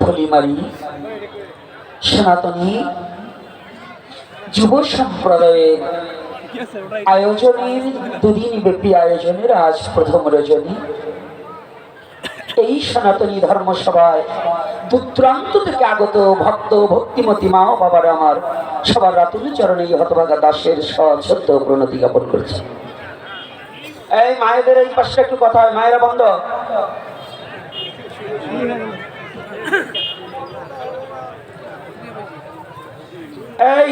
ফুলিমারি সনাতনী যুব সম্প্রদায়ের আয়োজনের দুদিন ব্যাপী আয়োজনের আজ প্রথম রজনী। এই সনাতনী ধর্মসভায় দূরান্ত থেকে আগত ভক্ত ভক্তিমতী মা ও বাবার আমার সবার রাতুল চরণে হতভাগা দাসের সশ্রদ্ধ প্রণতি জ্ঞাপন করছে। এই মায়েদের এই পাশে একটু কথা হয়, মায়েরা বন্ধ। এই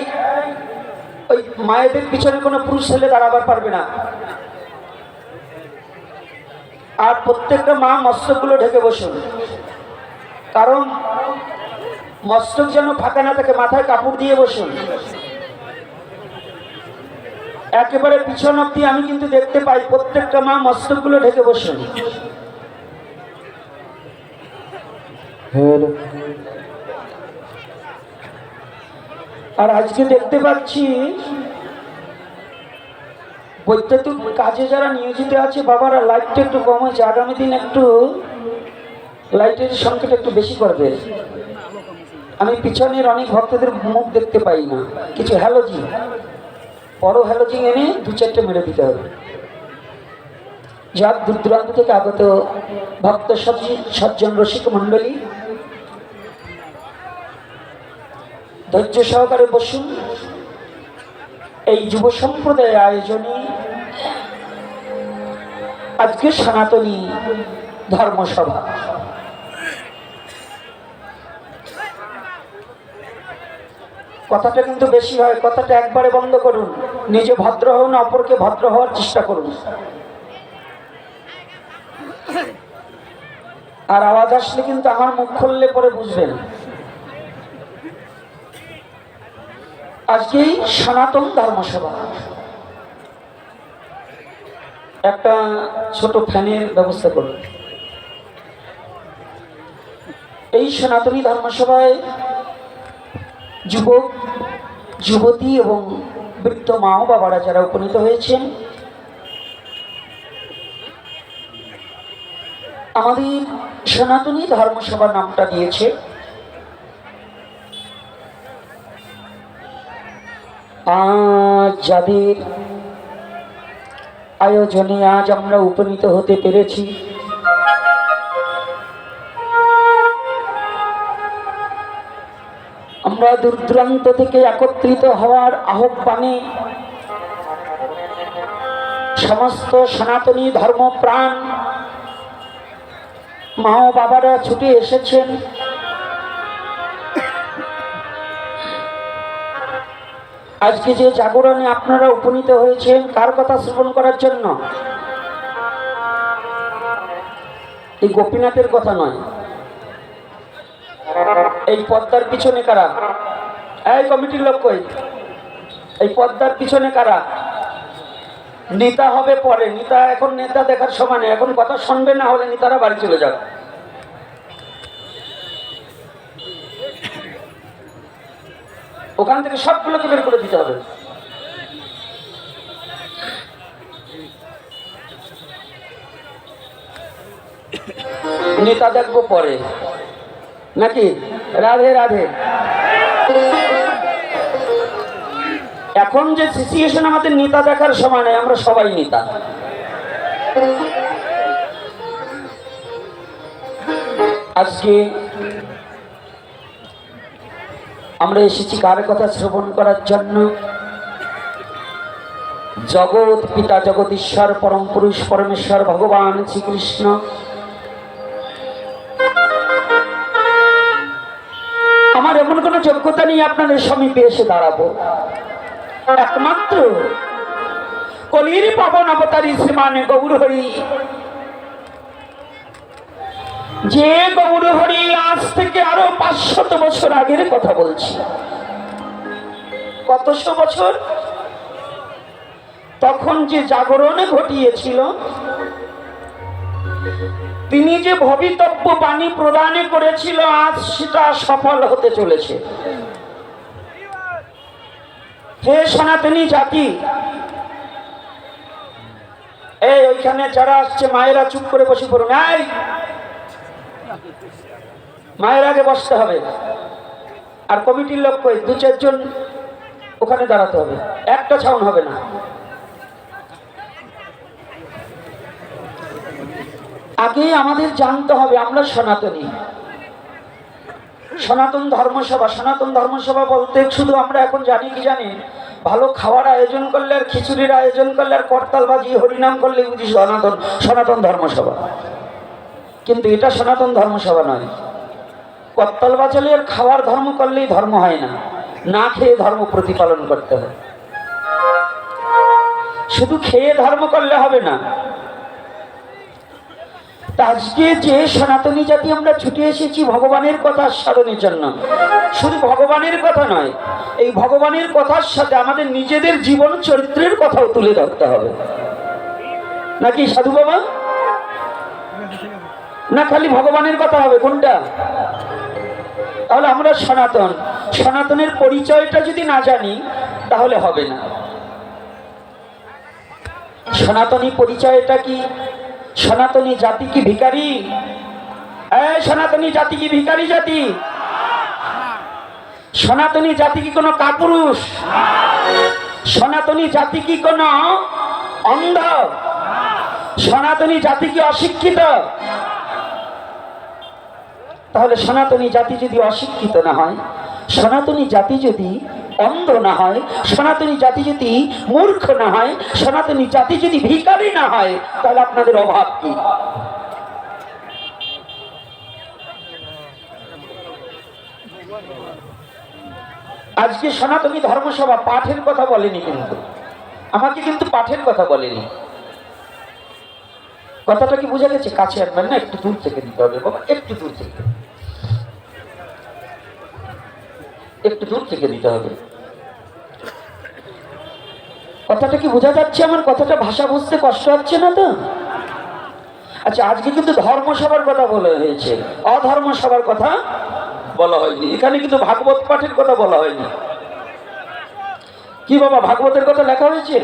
ওই মায়েদের পিছনে কোনো পুরুষ ছেলে দাঁড়াবার পারবে না। আর প্রত্যেকটা মা মস্তকগুলো ঢেকে বসুন, কারণ মস্তক যেন ফাঁকা না থাকে। মাথায় কাপড় দিয়ে বসুন, একেবারে পিছন অব্দি আমি কিন্তু দেখতে পাই। প্রত্যেকটা মা মস্তকগুলো ঢেকে বসুন। আর আজকে দেখতে পাচ্ছি বৈদ্যুতিক কাজে যারা নিয়োজিত আছে বাবারা, লাইটটা একটু কম হয়েছে। আগামী দিন একটু লাইটের সংখ্যাটা একটু বেশি করবে। আমি পিছনের অনেক ভক্তদের মুখ দেখতে পাই না। কিছু হ্যালোজিন, বড় হ্যালোজিন এনে 2-4টে মেরে দিতে হবে। যার দূর দূরান্ত থেকে আগত ভক্ত সজ্জন রসিক মণ্ডলী, ধৈর্য সহকারে বসুন। এই যুব সম্প্রদায়ের আয়োজনে আজকে সনাতনী ধর্মসভা। কথাটা কিন্তু বেশি হয়, কথাটা একবারে বন্ধ করুন। নিজে ভদ্র হন, অপরকে ভদ্র হওয়ার চেষ্টা করুন। আর আওয়াজ আসলে কিন্তু আমার মুখ খুললে পরে বুঝবেন। আজকেই সনাতন ধর্মসভা। একটা ছোট ফ্যানের ব্যবস্থা করুন। এই সনাতনী ধর্মসভায় যুবক যুবতী এবং বৃদ্ধ মা ও বাবারা যারা উপনীত হয়েছেন, আমাদের সনাতনী ধর্মসভা নামটা দিয়েছে আজ যাদের আয়োজনে আজ আমরা উপনীত হতে পেরেছি, আমরা দূর দূরান্ত থেকে একত্রিত হওয়ার আহ্বানে সমস্ত সনাতনী ধর্মপ্রাণ মা ও বাবারা ছুটে এসেছেন। আজকে যে জাগরণে আপনারা উপনীত হয়েছেন, কার কথা শ্রবণ করার জন্য? এই গোপীনাথের কথা নয়। এই পদ্মার পিছনে কারা? এই কমিটির লোক কই? এই পদ্মার পিছনে কারা? নেতা হবে পরে, নেতা এখন নেতা দেখার সময় নেই। এখন কথা শুনবে, না হলে নেতারা বাড়ি চলে যাবে। ওখান থেকে সবগুলোকে বের করে দিতে হবে। নেতা দেখবো পরে, নাকি? রাধে রাধে। এখন যে সিচুয়েশন, আমাদের নেতা দেখার সময় নেই, আমরা সবাই নেতা। আজকে আমরা এসেছি কার কথা শ্রবণ করার জন্য? জগৎ পিতা জগদীশ্বর পরম পুরুষ পরমেশ্বর ভগবান শ্রীকৃষ্ণ আমার এমন কোনো যোগ্যতা নেই আপনাদের সমীপে এসে দাঁড়াবো। একমাত্র কলির পাবন অবতারী শ্রীমান গৌর হরি, যে গৌর হরি আজ থেকে আরো 500 বছর আগের কথা বলছি। কতশো বছর? তখন যে জাগরণে ঘটিয়েছিল, তিনি যে ভবিতব্য বাণী প্রদান করেছিল, আজ সেটা সফল হতে চলেছে। হে সনাতনী জাতি, এই ওইখানে যারা আসছে মায়েরা চুপ করে বসে পড়ুন। মায়ের আগে বসতে হবে, আর কমিটির লোক কই 2-4 জন ওখানে দাঁড়াতে হবে, একটা ছাউন হবে না। আগে আমাদের জানতে হবে আমরা সনাতনী। সনাতন ধর্মসভা, সনাতন ধর্মসভা বলতে শুধু আমরা এখন জানি কি জানি, ভালো খাওয়ার আয়োজন করলে আর খিচুড়ির আয়োজন করলে আর করতাল বাজি হরিনাম করলে বুঝি সনাতন সনাতন ধর্মসভা। কিন্তু এটা সনাতন ধর্মসভা নয়। করতাল বাজালে আর খাওয়ার ধর্ম করলেই ধর্ম হয় না, না খেয়ে ধর্ম প্রতিপালন করতে হয়। শুধু খেয়ে ধর্ম করলে হবে না। আজকে যে সনাতনী জাতি আমরা ছুটে এসেছি ভগবানের কথা সাধনের জন্য, শুধু ভগবানের কথা নয়, এই ভগবানের কথার সাথে আমাদের নিজেদের জীবন চরিত্রের কথাও তুলে ধরতে হবে, নাকি সাধু বাবা? না খালি ভগবানের কথা হবে, কোনটা? তাহলে আমরা সনাতন, সনাতনের পরিচয়টা যদি না জানি তাহলে হবে না। সনাতনী পরিচয়টা কি? সনাতনী জাতি কি ভিখারি? সনাতনী জাতি কি ভিখারি জাতি? সনাতনী জাতি কি কোনো কাপুরুষ? সনাতনী জাতি কি কোনো অন্ধ? সনাতনী জাতি কি অশিক্ষিত? তাহলে সনাতনী জাতি যদি অশিক্ষিত না হয়, সনাতনী জাতি যদি অন্ধ না হয়, সনাতনী জাতি যদি মূর্খ না হয়, সনাতনী জাতি যদি ভিখারি না হয়, তাহলে আপনাদের অভাব কি? আজকে সনাতনী ধর্মসভা পাঠের কথা বলেনি, কিন্তু আমাকে কিন্তু পাঠের কথা বলেনি। কথাটা কি বোঝা গেছে? কাছে আনবেন না, একটু দূর থেকে দিতে হবে বাবা, একটু দূর থেকে, একটু দূর থেকে দিতে হবে। কথাটা কি বোঝা যাচ্ছে? আমার কথাটা ভাষা বুঝতে কষ্ট হচ্ছে না তো? আচ্ছা, আজকে কিন্তু ধর্মসভার কথা বলা হয়েছে, অধর্ম সভার কথা বলা হয়নি। এখানে কিন্তু ভাগবত পাঠের কথা বলা হয়নি। কি বাবা, ভাগবতের কথা লেখা হয়েছে?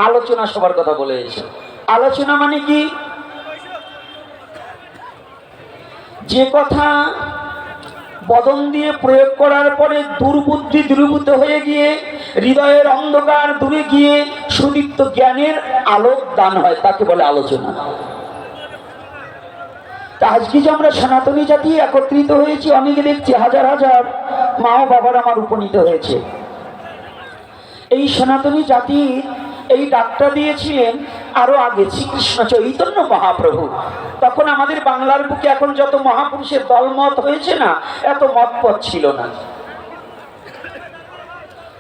আলোচনা সভার কথা বলা হয়েছে। আলোচনা মানে কি? যে কথা বদন দিয়ে প্রয়োগ করার পরে দুর্বুদ্ধি দূরীভূত হয়ে গিয়ে হৃদয়ের অন্ধকার দূরে গিয়ে সুদীপ্ত জ্ঞানের আলোক দান হয়, তাকে বলে আলোচনা। তা আজকে যে আমরা সনাতনী জাতি একত্রিত হয়েছি, অনেকে দেখছি হাজার হাজার মা ও বাবার আমার উপনীত হয়েছে। এই সনাতনী জাতির এই ডাকটা দিয়েছিলেন আরো আগে শ্রীকৃষ্ণ চৈতন্য মহাপ্রভু। তখন আমাদের বাংলার বুকে এখন যত মহাপুরুষের দলমত হয়েছে না, এত মতপথ ছিল না।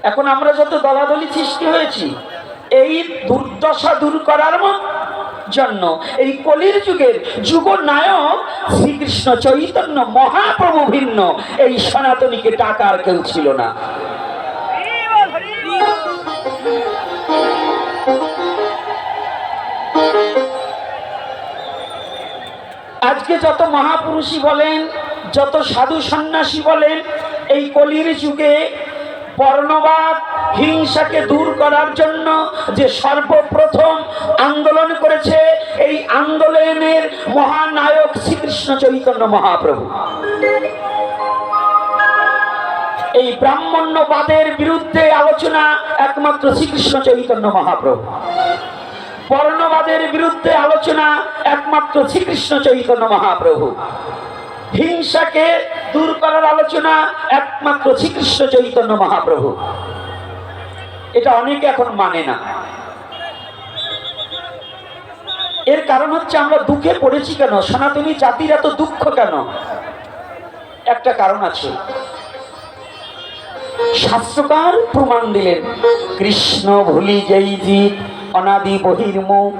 এখন আমরা যত দলাদলি সৃষ্টি হয়েছি, এই দুর্দশা দূর করার জন্য এই কলির যুগের যুগনায়ক শ্রীকৃষ্ণ চৈতন্য মহাপ্রভু ভিন্ন এই সনাতনীকে ডাকার কেউ ছিল না। আজকে যত মহাপুরুষই বলেন, যত সাধু সন্ন্যাসী বলেন, এই কলির যুগে বর্ণবাদ হিংসাকে দূর করার জন্য যে সর্বপ্রথম আন্দোলন করেছে, এই আন্দোলনের মহানায়ক শ্রীকৃষ্ণ চৈতন্য মহাপ্রভু। এই ব্রাহ্মণ্যবাদের বিরুদ্ধে আলোচনা একমাত্র শ্রীকৃষ্ণ চৈতন্য মহাপ্রভু। বর্ণবাদের বিরুদ্ধে আলোচনা একমাত্র শ্রীকৃষ্ণ চৈতন্য মহাপ্রভু। হিংসাকে দূর করার আলোচনা একমাত্র শ্রীকৃষ্ণ চৈতন্য মহাপ্রভু। এটা অনেকে এখন মানে না। এর কারণ হচ্ছে আমরা দুঃখে পড়েছি কেন? সনাতনী জাতির এত দুঃখ কেন? একটা কারণ আছে। শাস্ত্রকার প্রমাণ দিলেন, কৃষ্ণ ভুলি যেই জিত অনাদি বহির্মুখ,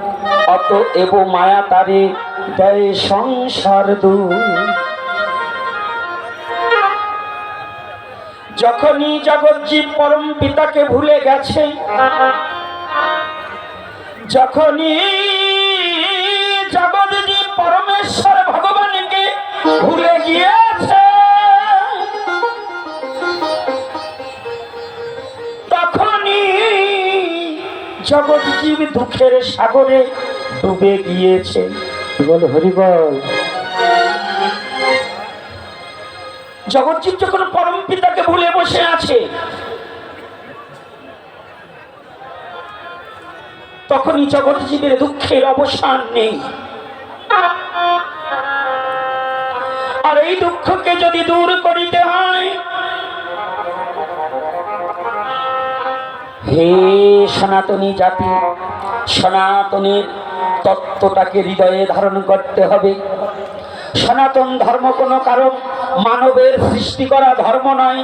অত এব মায়া তারে দেয় সংসার দূর। যখনই জগৎজীব পরম পিতাকে ভুলে গেছে, যখনই জগৎজীব পরমেশ্বর ভগবানকে ভুলে গিয়েছে, তখনই জগৎজীব দুঃখের সাগরে ডুবে গিয়েছে। বল হরি বল। জগৎজীব যখন পরম পিতাকে ভুলে বসে আছে, তখনই জগৎজীবের দুঃখের অবসান নেই। আর এই দুঃখকে যদি দূর করিতে হয়, হে সনাতনী জাতি, সনাতনের তত্ত্বটাকে হৃদয়ে ধারণ করতে হবে। সনাতন ধর্ম কোনো কারণ মানবের সৃষ্টি করা ধর্ম নয়।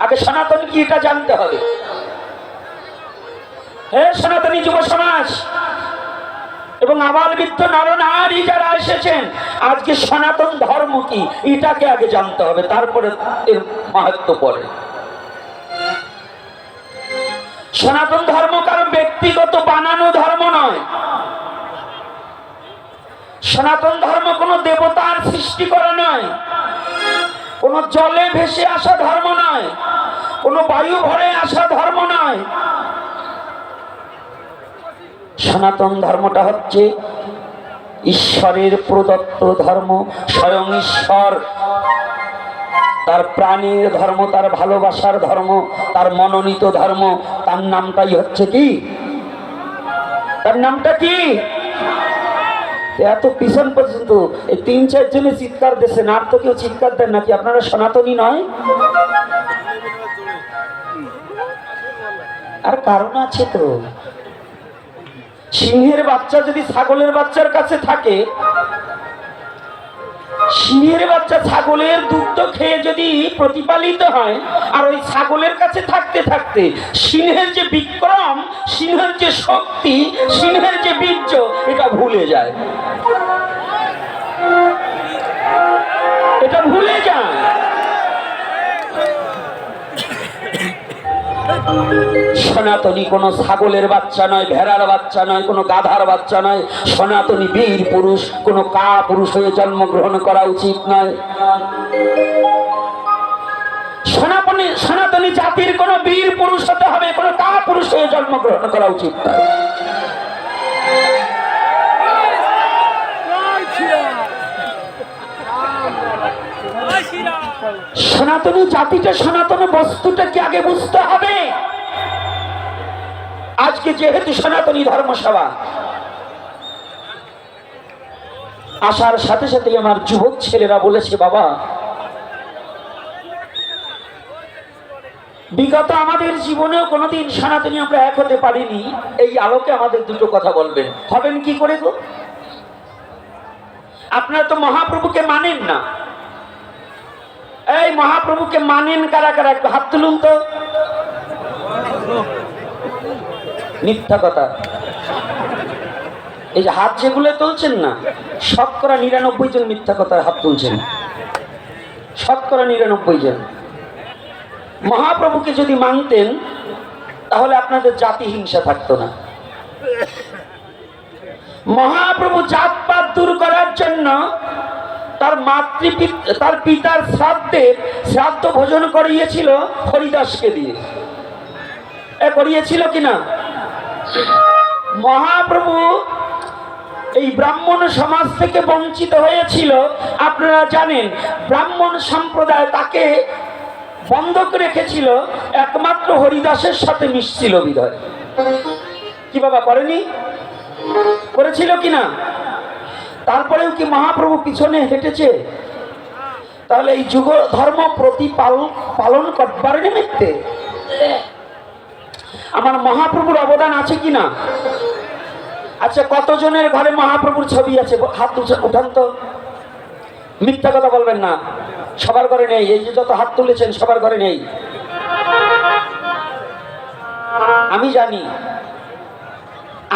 আগে সনাতন কি এটা জানতে হবে। হে সনাতনী যুব সমাজ এবং আবাল বৃদ্ধ নরনারী যারা এসেছেন, আজকে সনাতন ধর্ম কি এটাকে আগে জানতে হবে, তারপরে এর মাহাত্ম্য পড়ে। সনাতন ধর্ম কারো ব্যক্তিগত বানানো ধর্ম নয়। সনাতন ধর্ম কোন দেবতার সৃষ্টি করা নয়, কোন জলে ভেসে আসা ধর্ম নয়, কোন বায়ু ভরে আসা ধর্ম নয়। সনাতন ধর্মটা হচ্ছে ঈশ্বরের প্রদত্ত ধর্ম। স্বয়ং ঈশ্বর, তার প্রাণীর ধর্ম, তার ভালোবাসার ধর্ম, তার মনোনীত ধর্ম। তার নামটাই হচ্ছে কি? তার নামটা কি? এত পিছন পর্যন্ত এই ৩-৪ জনে চিৎকার দিচ্ছেন, আর তো কেউ চিৎকার দেন নাকি? আপনারা সনাতনী নয়? আর কারণ আছে তো। সিংহের বাচ্চা যদি ছাগলের বাচ্চার কাছে থাকে, সিংহের বাচ্চা ছাগলের দুগ্ধ খেয়ে যদি প্রতিপালিত হয়, আর ওই ছাগলের কাছে থাকতে থাকতে সিংহের যে বিক্রম, সিংহের যে শক্তি, সিংহের যে বীর্য, এটা ভুলে যায়। এটা ভুলে যায়। সনাতনী কোনো ছাগলের বাচ্চা নয়, ভেড়ার বাচ্চা নয়, কোনো গাধার বাচ্চা নয়। সনাতনী বীর পুরুষ, কোনো কা পুরুষ হয়ে জন্মগ্রহণ করা উচিত নয়। সনাতনী জাতির কোনো বীর পুরুষ হতে হবে, কোনো কা পুরুষ হয়ে জন্মগ্রহণ করা উচিত নয়। সনাতনী জাতিটা, সনাতন বস্তুটাকে আগে বুঝতে হবে। আজকে যেহেতু সনাতনী ধর্মসভা, আসার সাথে সাথে আমার যুবক ছেলেরা বলেছে, বাবা বিগত আমাদের জীবনেও কোনোদিন সনাতনী আমরা এক হতে পারিনি, এই আলোকে আমাদের দুটো কথা বলবেন। হবেন কি করে গো? আপনারা তো মহাপ্রভুকে মানেন না। এই মহাপ্রভুকে মানেন কারা কারা? একটু হাত তুলুন তো। মিথ্যা কথা। এই যে হাত যেগুলো তুলছেন না, 99% জন মিথ্যা কথার হাত তুলছেন। 99% জন। মহাপ্রভুকে যদি মানতেন তাহলে আপনাদের জাতি হিংসা থাকতো না। মহাপ্রভু জাতপাত দূর করার জন্য তার পিতার শ্রাদ্ধ ভোজন করিয়েছিল হরিদাসকে দিয়ে। করিয়েছিল কিনা? মহাপ্রভু এই ব্রাহ্মণ সমাজ থেকে বঞ্চিত হয়েছিল। আপনারা জানেন, ব্রাহ্মণ সম্প্রদায় তাকে বন্ধক রেখেছিল, একমাত্র হরিদাসের সাথে মিশছিল বিধায়। কি বাবা করেনি? করেছিল কিনা? তারপরেও কি মহাপ্রভু পিছনে হেঁটেছে? তাহলে এই যুগ ধর্ম পালন করবার নিমিত্তে আমার মহাপ্রভুর অবদান আছে কিনা? আচ্ছা, কতজনের ঘরে মহাপ্রভুর ছবি আছে? হাত উঠান তো। মিথ্যা কথা বলবেন না, সবার ঘরে নেই। এই যে যত হাত তুলেছেন সবার ঘরে নেই, আমি জানি।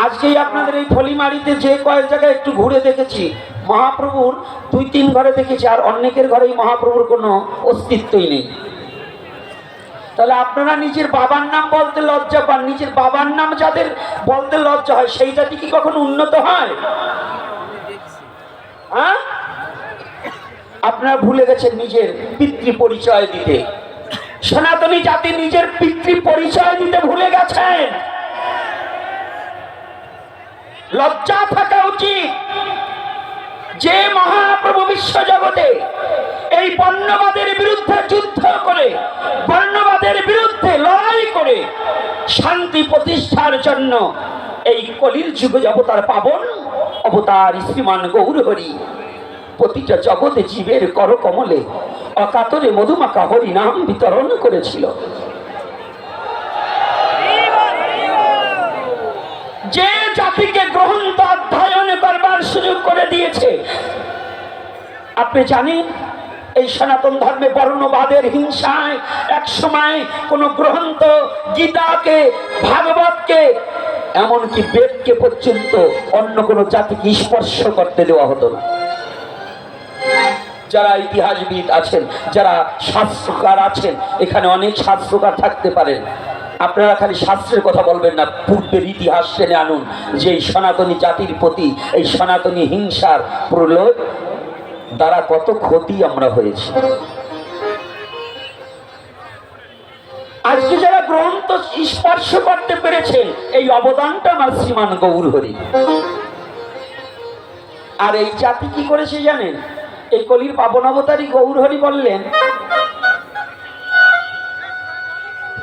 আজকেই আপনাদের এই ফলিমারিতে যে কয়েক জায়গায় একটু ঘুরে দেখেছি, মহাপ্রভুর 2-3 ঘরে দেখেছি, আর অনেকের ঘরেই মহাপ্রভুর কোনো অস্তিত্বই নেই। তাহলে আপনারা নিজের বাবার নাম বলতে লজ্জা পান। নিজের বাবার নাম যাদের বলতে লজ্জা হয়, সেই জাতি কি কখনো উন্নত হয়? হ্যাঁ, আপনারা ভুলে গেছেন নিজের পিতৃ পরিচয় দিতে। সনাতনী জাতি নিজের পিতৃ পরিচয় দিতে ভুলে গেছেন। লজ্জা থাকা উচিত যে মহাপ্রভু বিশ্ব জগতে এই বর্ণবাদের বিরুদ্ধে যুদ্ধ করে, বর্ণবাদের বিরুদ্ধে লড়াই করে শান্তি প্রতিষ্ঠার জন্য এই কলির যুগে অবতার পাবন অবতার শ্রীমান গৌরহরি প্রতিটা জগতে জীবের করকমলে অকাতরে মধুমাখা হরি নাম বিতরণ করেছিল। যে জাতিকে গ্রন্থ অধ্যয়ন করবার সুযোগ করে দিয়েছে, আপনি জানেন এই সনাতন ধর্মে বর্ণবাদের হিংসায় এক সময় কোন গ্রন্থ গীতাকে, ভাগবতকে, এমনকি বেদকে পর্যন্ত অন্য কোন জাতিকে স্পর্শ করতে দেওয়া হতো না। যারা ইতিহাসবিদ আছেন, যারা শাস্ত্রকার আছেন, এখানে অনেক শাস্ত্রকার থাকতে পারেন, আপনারা খালি শাস্ত্রের কথা বলবেন না, পূর্বের ইতিহাস টেনে আনুন যে এই সনাতনী জাতির প্রতি এই সনাতনী হিংসার প্রলোভ দ্বারা কত ক্ষতি আমরা হয়েছি। আজকে যারা গ্রন্থ স্পর্শ করতে পেরেছেন, এই অবদানটা আমার শ্রীমান গৌরহরি। আর এই জাতি কি করেছে জানেন? এই কলির পাবন অবতারী গৌরহরি বললেন,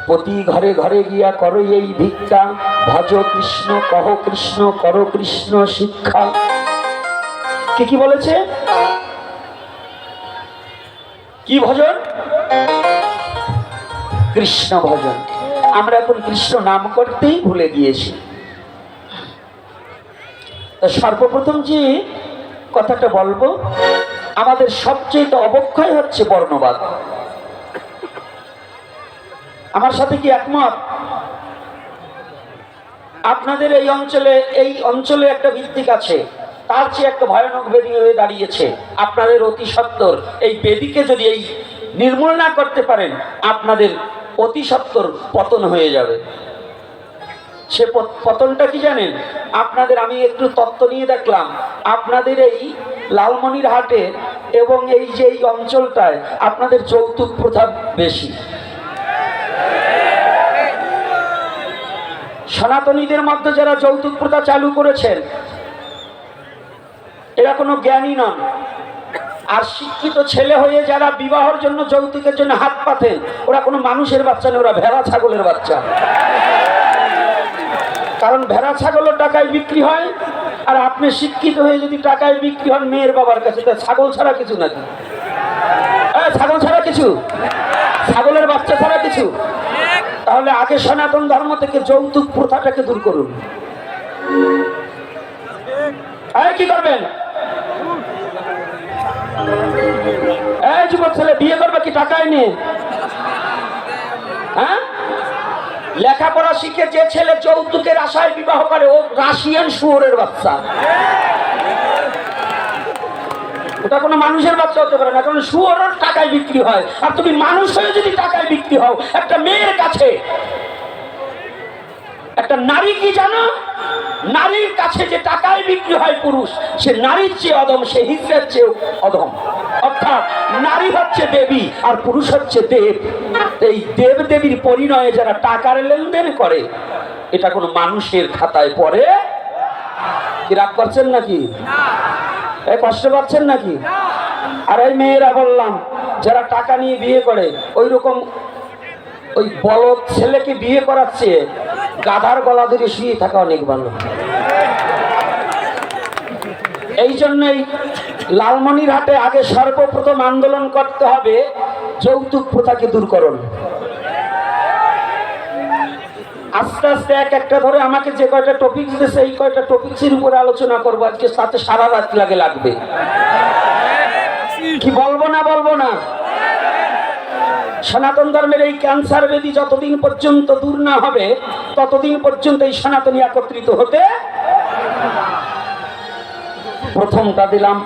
প্রতি ঘরে ঘরে গিয়া করো এই ভিক্ষা, ভজ কৃষ্ণ কহ কৃষ্ণ করো কৃষ্ণ শিক্ষা। কি বলেছে? কি ভজন? কৃষ্ণ ভজন। আমরা এখন কৃষ্ণ নাম করতেই ভুলে গিয়েছি। সর্বপ্রথম যে কথাটা বলবো, আমাদের সবচেয়ে অবক্ষয় হচ্ছে বর্ণবাদ। আমার সাথে কি একমত? আপনাদের এই অঞ্চলে একটা ভিত্তিক আছে, তার চেয়ে একটা ভয়ানক বেদি হয়ে দাঁড়িয়েছে। আপনাদের অতি সত্বর এই বেদিকে যদি এই নির্মূল না করতে পারেন, আপনাদের অতি সত্বর পতন হয়ে যাবে। সে পতনটা কি জানেন? আপনাদের আমি একটু তত্ত্ব নিয়ে দেখলাম, আপনাদের এই লালমনিরহাটে এবং এই যে এই অঞ্চলটায় আপনাদের যৌতুক প্রথা বেশি। সনাতনীদের মধ্যে যারা যৌতুক প্রথা চালু করেছেন, এরা কোনো জ্ঞানী নন। আর শিক্ষিত ছেলে হয়ে যারা বিবাহের জন্য যৌতুকের জন্য হাত পাতেন, ওরা কোনো মানুষের বাচ্চা নয়, ওরা ভেড়া ছাগলের বাচ্চা। কারণ ভেড়া ছাগলের টাকায় বিক্রি হয়, আর আপনি শিক্ষিত হয়ে যদি টাকায় বিক্রি হন মেয়ের বাবার কাছে, তা ছাগল ছাড়া কিছু নাকি? ছাগল ছাড়া কিছু? ছাগলের বাচ্চা ছাড়া কিছু? তাহলে আগে সনাতন ধর্ম থেকে যৌতুক প্রথাটাকে দূর করুন। কি করবেন? যুবক ছেলে বিয়ে করবে কি টাকায় নিয়ে? হ্যাঁ, লেখাপড়া শিখে যে ছেলে যৌতুকের আশায় বিবাহ করে, ও রাশিয়ান শুয়োরের বাচ্চা। ওটা কোনো মানুষের বাচ্চা হতে পারে না, কারণ শুয়োরের টাকায় বিক্রি হয়। আর তুমি মানুষ হয়ে যদি টাকায় বিক্রি হও, একটা মেয়ের কাছে, একটা নারী কি জানো? নারীর কাছে যে টাকায় বিক্রি হয় পুরুষ, সে নারীর চেয়ে অধম, সে হিজড়ার চেয়ে অধম। অর্থাৎ নারী হচ্ছে দেবী আর পুরুষ হচ্ছে দেব। এই দেব দেবীর পরিণয়ে যারা টাকার লেনদেন করে, এটা কোনো মানুষের খাতায় পড়ে। কি রাগ করছেন নাকি? কষ্ট পাচ্ছেন নাকি? আর এই মেয়েরা বললাম, যারা টাকা নিয়ে বিয়ে করে, ওই রকম ওই বলদ ছেলেকে বিয়ে করাচ্ছে, গাধার গলা ধরে শুয়ে থাকা অনেক ভালো। এই জন্যই লালমনিরহাটে আগে সর্বপ্রথম আন্দোলন করতে হবে যৌতুক প্রথাকে দূরকরণ। আস্তে আস্তে এক একটা ধরে আমাকে যে কয়টা টপিক দিয়েছে, এই কয়টা টপিক্সের উপরে আলোচনা করবো আজকে, সাথে সারা রাত লাগবে। কি বলবো না? সনাতন ধর্মের এই ক্যান্সার ব্যাধি যতদিন পর্যন্ত দূর না হবে, ততদিন পর্যন্ত এই সনাতনী একত্রিত হতে। প্রথমটা দিলাম,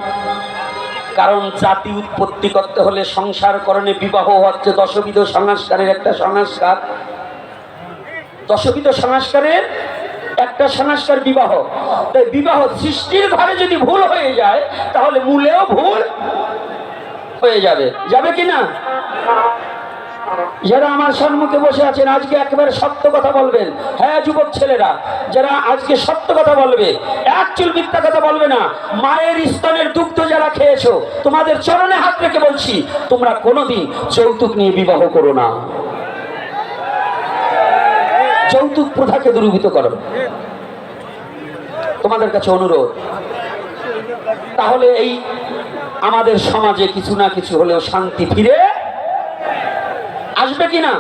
কারণ জাতি উৎপত্তি করতে হলে সংসার করণে বিবাহ হচ্ছে দশবিধ সংস্কারের একটা সংস্কার। দশবিধ সংস্কারের একটা সংস্কার বিবাহ। তাই বিবাহ সৃষ্টির ঘরে যদি ভুল হয়ে যায়, তাহলে মূলেও ভুল হয়ে যাবে কি না? যারা আমার সম্মুখে বসে আছেন আজকে একেবারে সত্য কথা বলবেন। হ্যাঁ যুবক ছেলেরা, যারা আজকে সত্য কথা বলবে, এক চুল মিথ্যা কথা বলবে না। মায়ের স্তনের দুগ্ধ যারা খেয়েছো, তোমাদের চরণে হাত রেখে বলছি, তোমরা কোনোদিন যৌতুক নিয়ে বিবাহ করো না। যৌতুক প্রথাকে দূরীভূত করো, তোমাদের কাছে অনুরোধ। তাহলে এই আমাদের সমাজে কিছু না কিছু হলেও শান্তি ফিরে আসবে কিনা?